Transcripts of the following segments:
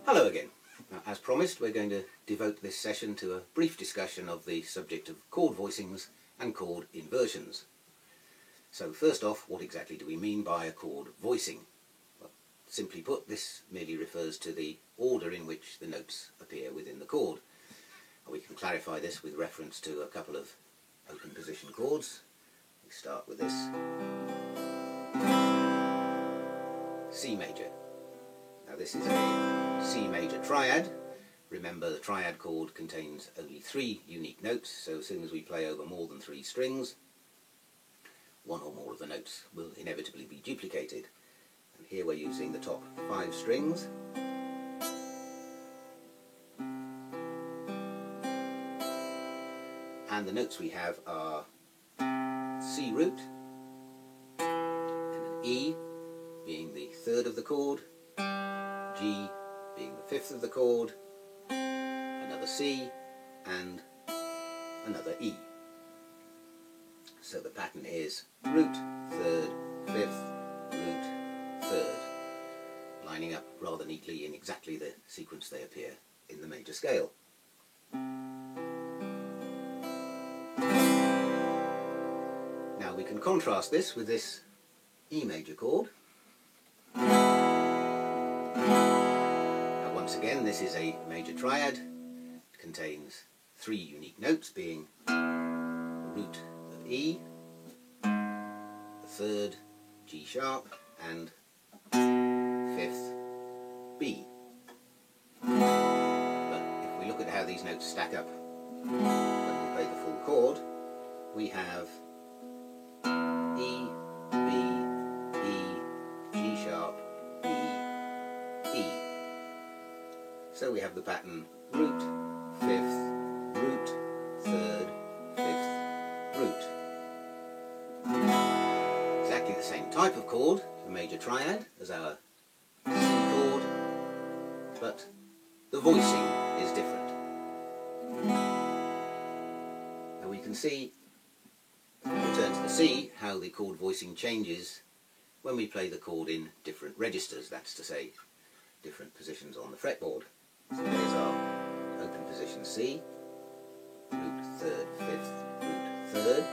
Hello again. Now, as promised, we're going to devote this session to a brief discussion of the subject of chord voicings and chord inversions. So first off, what exactly do we mean by a chord voicing? Well, simply put, this merely refers to the order in which the notes appear within the chord. We can clarify this with reference to a couple of open position chords. We start with this C major. Now this is a C major triad. Remember, the triad chord contains only 3 unique notes, so as soon as we play over more than 3 strings, one or more of the notes will inevitably be duplicated. And here we're using the top 5 strings. And the notes we have are C root, and an E being the 3rd of the chord, G being the 5th of the chord, another C, and another E. So the pattern is root, 3rd, 5th, root, 3rd, lining up rather neatly in exactly the sequence they appear in the major scale. Now we can contrast this with this E major chord. Now once again, this is a major triad. It contains 3 unique notes, being the root of E, the 3rd G sharp, and 5th B. But if we look at how these notes stack up when we play the full chord, we have E, B, E, G sharp, B, E. So we have the pattern root, 5th, root, 3rd, 5th, root. Exactly the same type of chord, a major triad, as our C chord, but the voicing is different. Now we can see, if we return to the C, how the chord voicing changes when we play the chord in different registers, that's to say, different positions on the fretboard. So there's our open position C, root, 3rd, 5th, root, 3rd.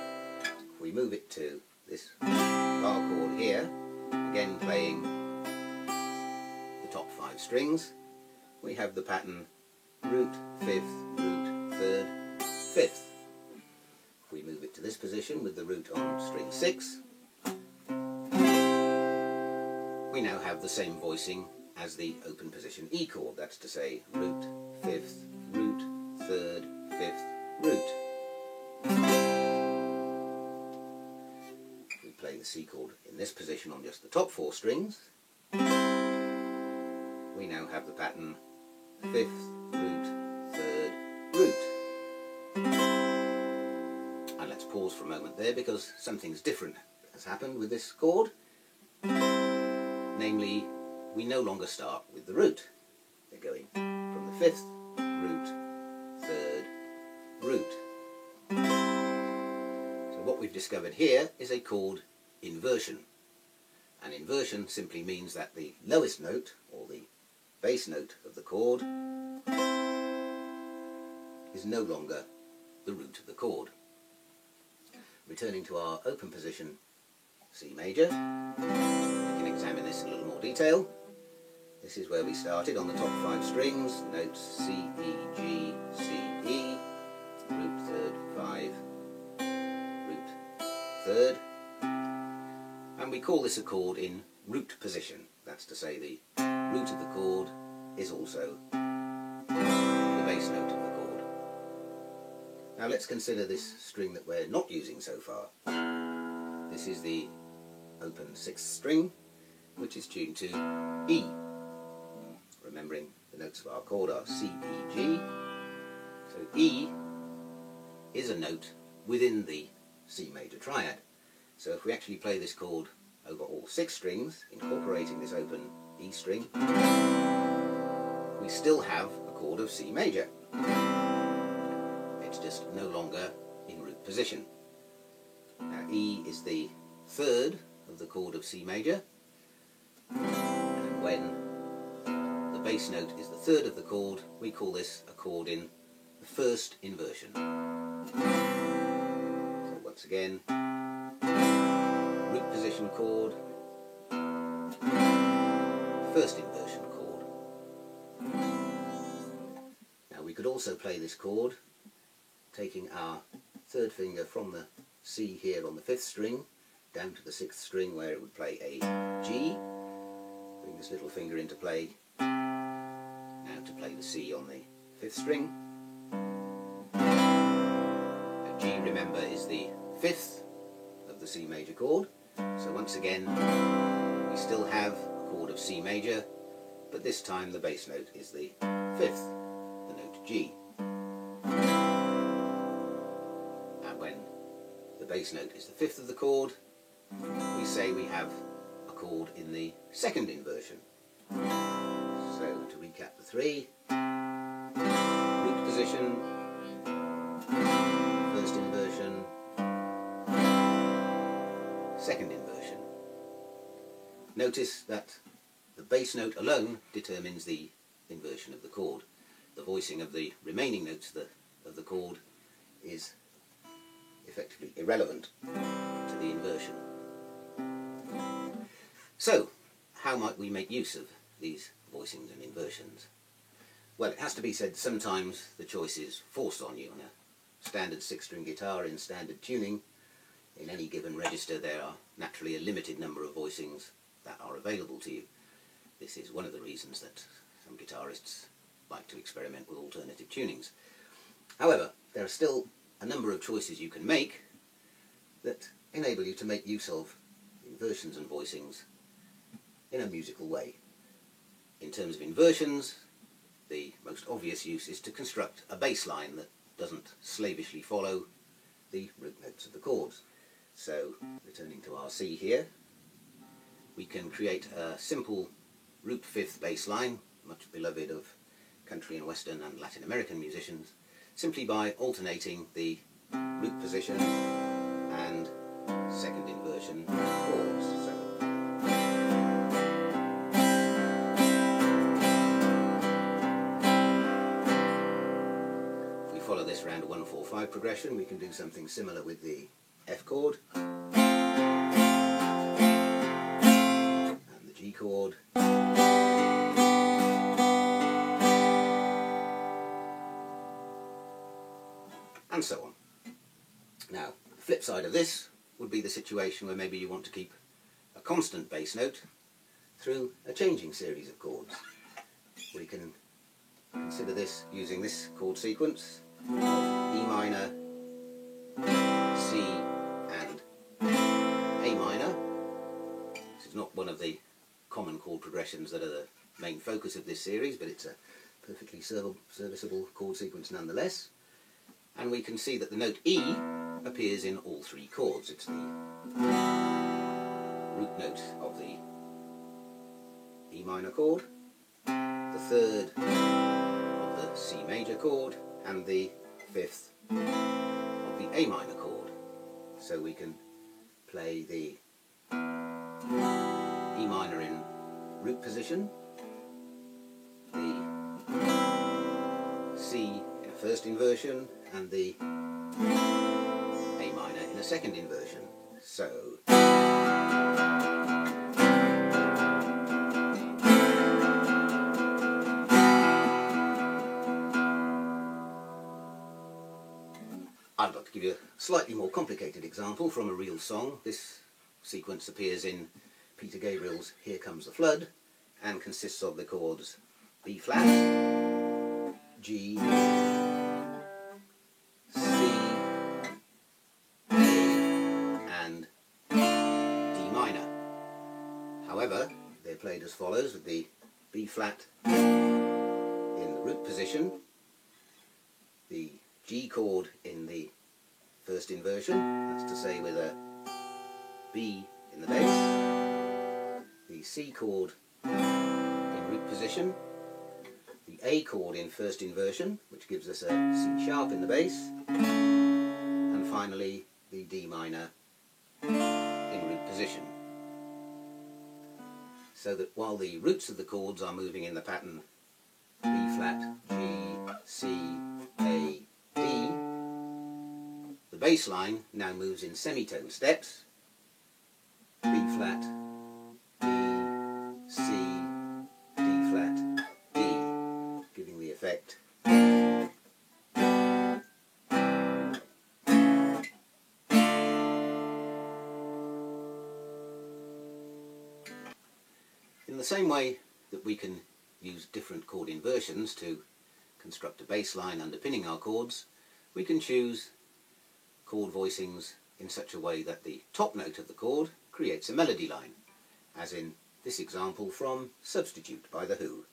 If we move it to this bar chord here, again playing the top 5 strings, we have the pattern root, 5th, root, 3rd, 5th. If we move it to this position with the root on string 6, we now have the same voicing as the open position E chord, that's to say root, 5th, root, 3rd, 5th, root. If we play the C chord in this position on just the top 4 strings, we now have the pattern 5th, root, 3rd, root. And let's pause for a moment there, because something's different has happened with this chord. Namely, we no longer start with the root. They're going from the 5th, root, 3rd, root. So what we've discovered here is a chord inversion. An inversion simply means that the lowest note, or the bass note of the chord, is no longer the root of the chord. Returning to our open position C major, we can examine this in a little more detail. This is where we started on the top 5 strings, notes C, E, G, C, E, root, 3rd, 5, root, 3rd. And we call this a chord in root position. That's to say, the root of the chord is also the bass note of the chord. Now let's consider this string that we're not using so far. This is the open 6th string, which is tuned to E. Remembering the notes of our chord are C, E, G. So E is a note within the C major triad. So if we actually play this chord over all 6 strings, incorporating this open E string, we still have a chord of C major. It's just no longer in root position. Now E is the 3rd of the chord of C major, and when the bass note is the third of the chord, we call this a chord in the first inversion. So once again, root position chord, first inversion chord. Now we could also play this chord taking our third finger from the C here on the 5th string down to the 6th string where it would play a G. Bring this little finger into play now to play the C on the 5th string. Now G, remember, is the 5th of the C major chord, so once again we still have a chord of C major, but this time the bass note is the 5th, the note G. And when the bass note is the 5th of the chord, we say we have a chord in the second inversion. So to recap the three: root position, first inversion, second inversion. Notice that the bass note alone determines the inversion of the chord. The voicing of the remaining notes of the chord is effectively irrelevant to the inversion. So, how might we make use of these voicings and inversions? Well, it has to be said sometimes the choice is forced on you. On a standard 6-string guitar in standard tuning, in any given register there are naturally a limited number of voicings that are available to you. This is one of the reasons that some guitarists like to experiment with alternative tunings. However, there are still a number of choices you can make that enable you to make use of inversions and voicings in a musical way. In terms of inversions, the most obvious use is to construct a bass line that doesn't slavishly follow the root notes of the chords. So, returning to our C here, we can create a simple root 5th bass line, much beloved of country and western and Latin American musicians, simply by alternating the root position and second inversion chords. So, if we follow this round a 1-4-5 progression, we can do something similar with the F chord and the G chord. And so on. Now, the flip side of this would be the situation where maybe you want to keep a constant bass note through a changing series of chords. We can consider this using this chord sequence of E minor, C and A minor. This is not one of the common chord progressions that are the main focus of this series, but it's a perfectly serviceable chord sequence nonetheless. And we can see that the note E appears in all three chords. It's the root note of the E minor chord, the third of the C major chord, and the 5th of the A minor chord. So we can play the E minor in root position, the C in a first inversion, and the A minor in a second inversion. So I'd like to give you a slightly more complicated example from a real song. This sequence appears in Peter Gabriel's Here Comes the Flood and consists of the chords B flat, G, C, A and D minor. However, they're played as follows, with the B flat in the root position, the G chord in the first inversion, that's to say with a B in the bass, the C chord in root position, the A chord in first inversion, which gives us a C sharp in the bass, and finally the D minor in root position. So that while the roots of the chords are moving in the pattern B flat, G, C, A, D. The bass line now moves in semitone steps. B flat, B, C, D flat, D, giving the effect. In the same way that we can use different chord inversions to construct a bass line underpinning our chords, we can choose chord voicings in such a way that the top note of the chord creates a melody line, as in this example from Substitute by The Who.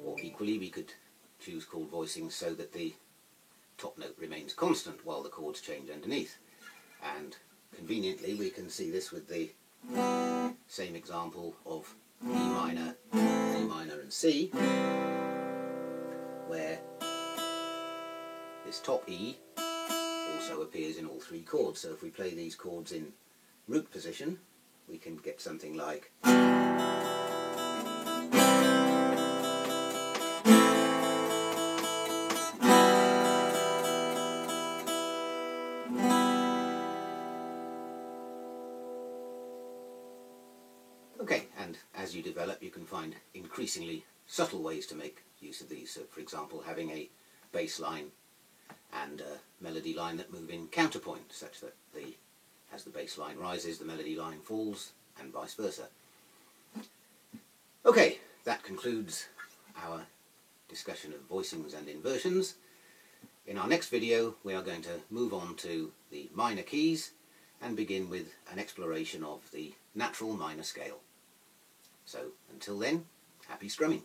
Or equally, we could choose chord voicings so that the top note remains constant while the chords change underneath. And conveniently we can see this with the same example of E minor, A minor and C, where this top E also appears in all three chords. So if we play these chords in root position, we can get something like okay, and as you develop you can find increasingly subtle ways to make use of these. So for example, having a bass line and a melody line that move in counterpoint, such that as the bass line rises the melody line falls, and vice versa. Okay, that concludes our discussion of voicings and inversions. In our next video we are going to move on to the minor keys and begin with an exploration of the natural minor scale. So until then, happy strumming.